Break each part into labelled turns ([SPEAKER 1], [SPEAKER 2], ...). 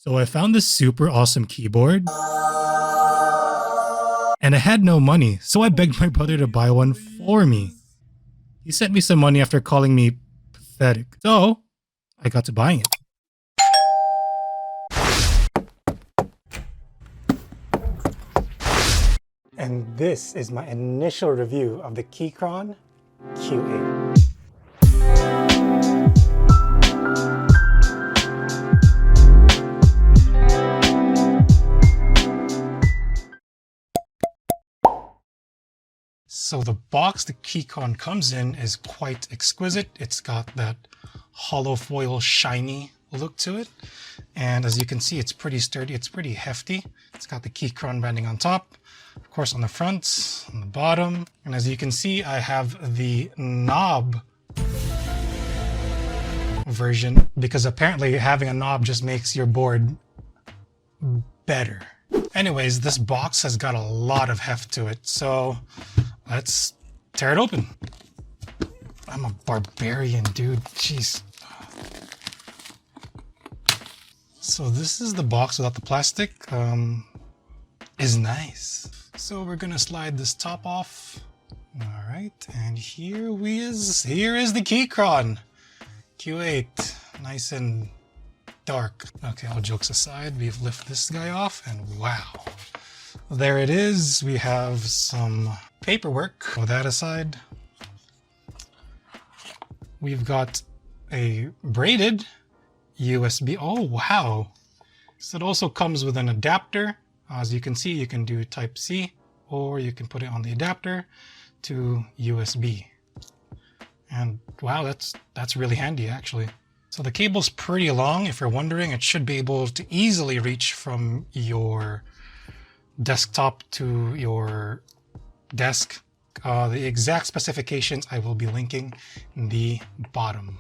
[SPEAKER 1] So I found this super awesome keyboard and I had no money, so I begged my brother to buy one for me. He sent me some money after calling me pathetic, so I got to buying it. And this is my initial review of the Keychron Q8. So the box the Keychron comes in is quite exquisite. It's got that hollow foil shiny look to it. And as you can see, it's pretty sturdy, it's pretty hefty. It's got the Keychron branding on top, of course on the front, on the bottom. And as you can see, I have the knob version because apparently having a knob just makes your board better. Anyways, this box has got a lot of heft to it, so let's tear it open. I'm a barbarian, dude. Jeez. So this is the box without the plastic. Is nice. So we're gonna slide this top off. All right, and here is the Keychron Q8, nice and dark. Okay, all jokes aside, we've lifted this guy off, and wow, there it is. We have some paperwork. With that aside, we've got a braided USB. Oh wow! So it also comes with an adapter. As you can see, you can do Type C, or you can put it on the adapter to USB. And wow, that's really handy actually. So the cable's pretty long. If you're wondering, it should be able to easily reach from your desktop to your desk. The exact specifications I will be linking in the bottom.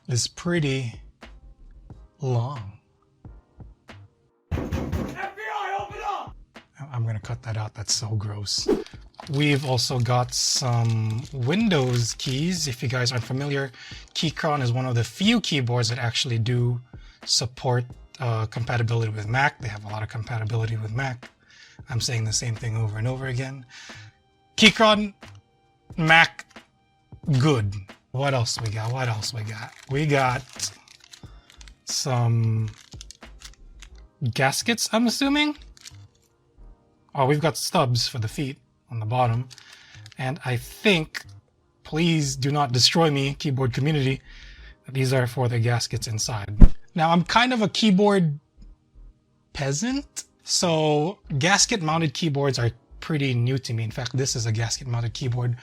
[SPEAKER 1] It's pretty long. FBI, open up! I'm gonna cut that out, that's so gross. We've also got some Windows keys. If you guys aren't familiar, Keychron is one of the few keyboards that actually do support compatibility with Mac. They have a lot of compatibility with Mac. I'm saying the same thing over and over again. Keychron, Mac, good. What else we got? What else we got? We got some gaskets, I'm assuming. Oh, we've got stubs for the feet on the bottom. And I think, please do not destroy me, keyboard community, these are for the gaskets inside. Now, I'm kind of a keyboard peasant, so gasket mounted keyboards are pretty new to me. In fact, this is a gasket mounted keyboard.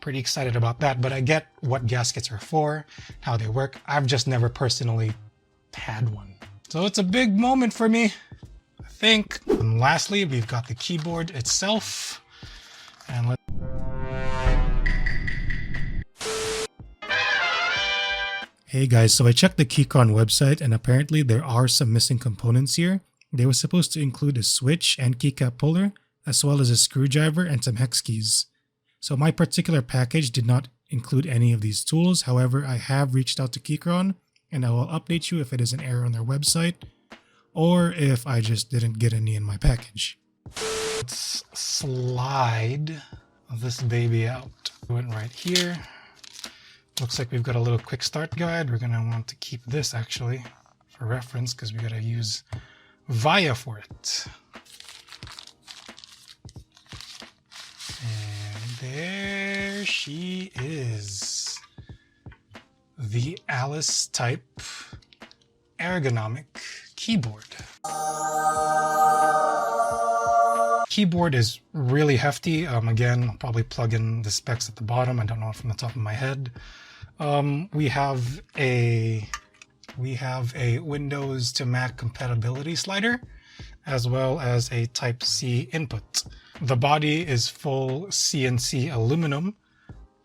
[SPEAKER 1] Pretty excited about that, but I get what gaskets are for, how they work. I've just never personally had one. So it's a big moment for me, I think. And lastly, we've got the keyboard itself. And hey guys, so I checked the Keychron website and apparently there are some missing components here. They were supposed to include a switch and keycap puller, as well as a screwdriver and some hex keys. So my particular package did not include any of these tools. However, I have reached out to Keychron and I will update you if it is an error on their website or if I just didn't get any in my package. Let's slide this baby out. Do it right here. Looks like we've got a little quick start guide. We're gonna want to keep this actually for reference because we gotta use Via for it. And there she is. The Alice type ergonomic keyboard. Keyboard is really hefty. Again, I'll probably plug in the specs at the bottom. I don't know from the top of my head. We have a Windows to Mac compatibility slider, as well as a Type C input. The body is full CNC aluminum,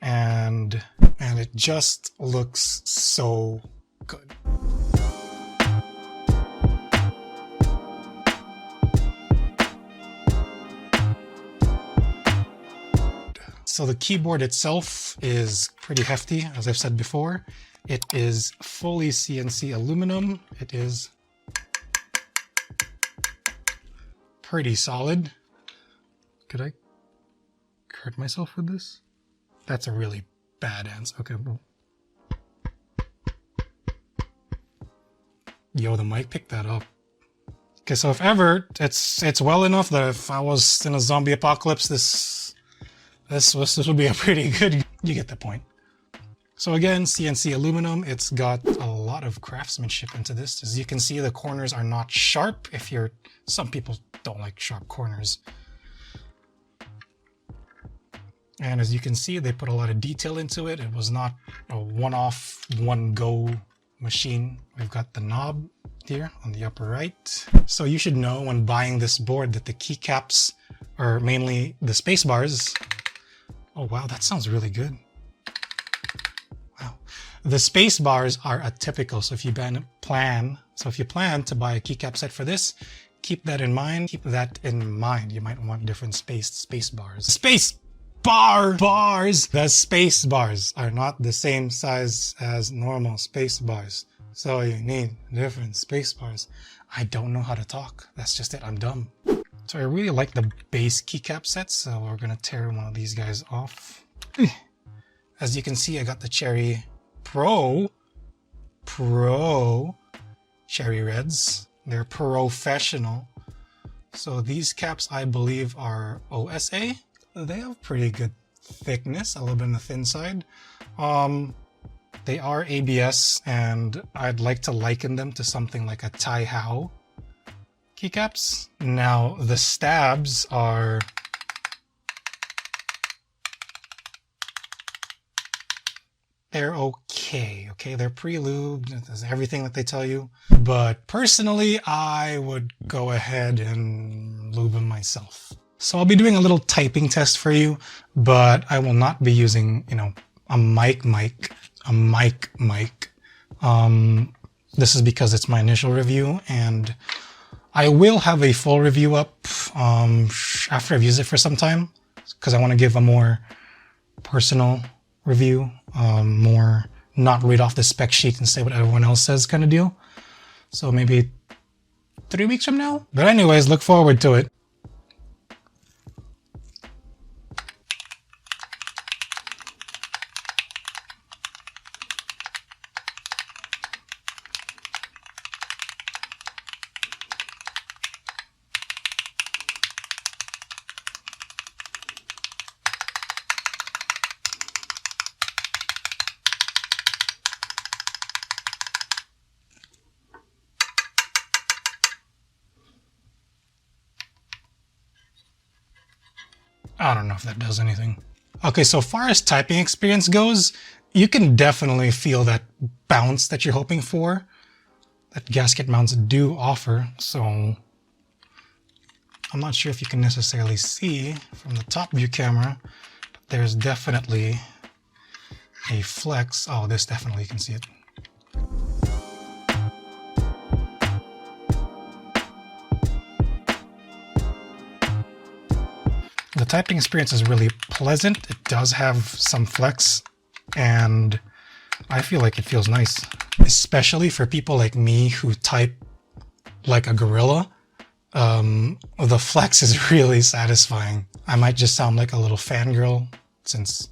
[SPEAKER 1] and it just looks so good. So the keyboard itself is pretty hefty, as I've said before. It is fully CNC aluminum. It is pretty solid. Could I hurt myself with this? That's a really bad answer. Okay, well. Yo, the mic picked that up. Okay, so if ever, it's well enough that if I was in a zombie apocalypse, this would be a pretty good, you get the point. So again, CNC aluminum, it's got a lot of craftsmanship into this. As you can see, the corners are not sharp. Some people don't like sharp corners. And as you can see, they put a lot of detail into it. It was not a one-off, one-go machine. We've got the knob here on the upper right. So you should know when buying this board that the keycaps are mainly the space bars. Oh wow, that sounds really good. Wow. The space bars are atypical. So if you plan to buy a keycap set for this, keep that in mind. Keep that in mind. You might want different space bars. The space bars are not the same size as normal space bars. So you need different space bars. I don't know how to talk. That's just it. I'm dumb. So I really like the base keycap sets. So we're going to tear one of these guys off. As you can see, I got the Cherry Pro Cherry Reds. They're professional. So these caps, I believe, are OSA. They have pretty good thickness, a little bit on the thin side. They are ABS, and I'd like to liken them to something like a Tai Hao keycaps. Now, the stabs are... they're okay, they're pre-lubed, that's everything that they tell you. But personally, I would go ahead and lube them myself. So I'll be doing a little typing test for you, but I will not be using, a mic. This is because it's my initial review, and I will have a full review up after I've used it for some time, because I want to give a more personal review, more not read off the spec sheet and say what everyone else says kind of deal. So maybe 3 weeks from now. But anyways, look forward to it. I don't know if that does anything. Okay, so far as typing experience goes, you can definitely feel that bounce that you're hoping for, that gasket mounts do offer. So I'm not sure if you can necessarily see from the top view camera, but there's definitely a flex. Oh, this definitely you can see it. The typing experience is really pleasant. It does have some flex, and I feel like it feels nice. Especially for people like me who type like a gorilla. The flex is really satisfying. I might just sound like a little fangirl since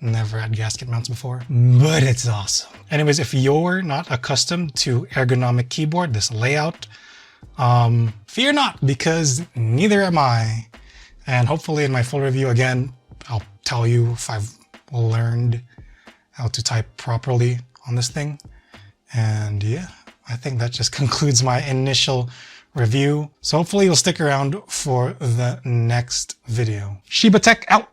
[SPEAKER 1] never had gasket mounts before, but it's awesome. Anyways, if you're not accustomed to ergonomic keyboard, this layout, fear not, because neither am I. And hopefully in my full review, again, I'll tell you if I've learned how to type properly on this thing. And yeah, I think that just concludes my initial review. So hopefully you'll stick around for the next video. Shiba Tech out!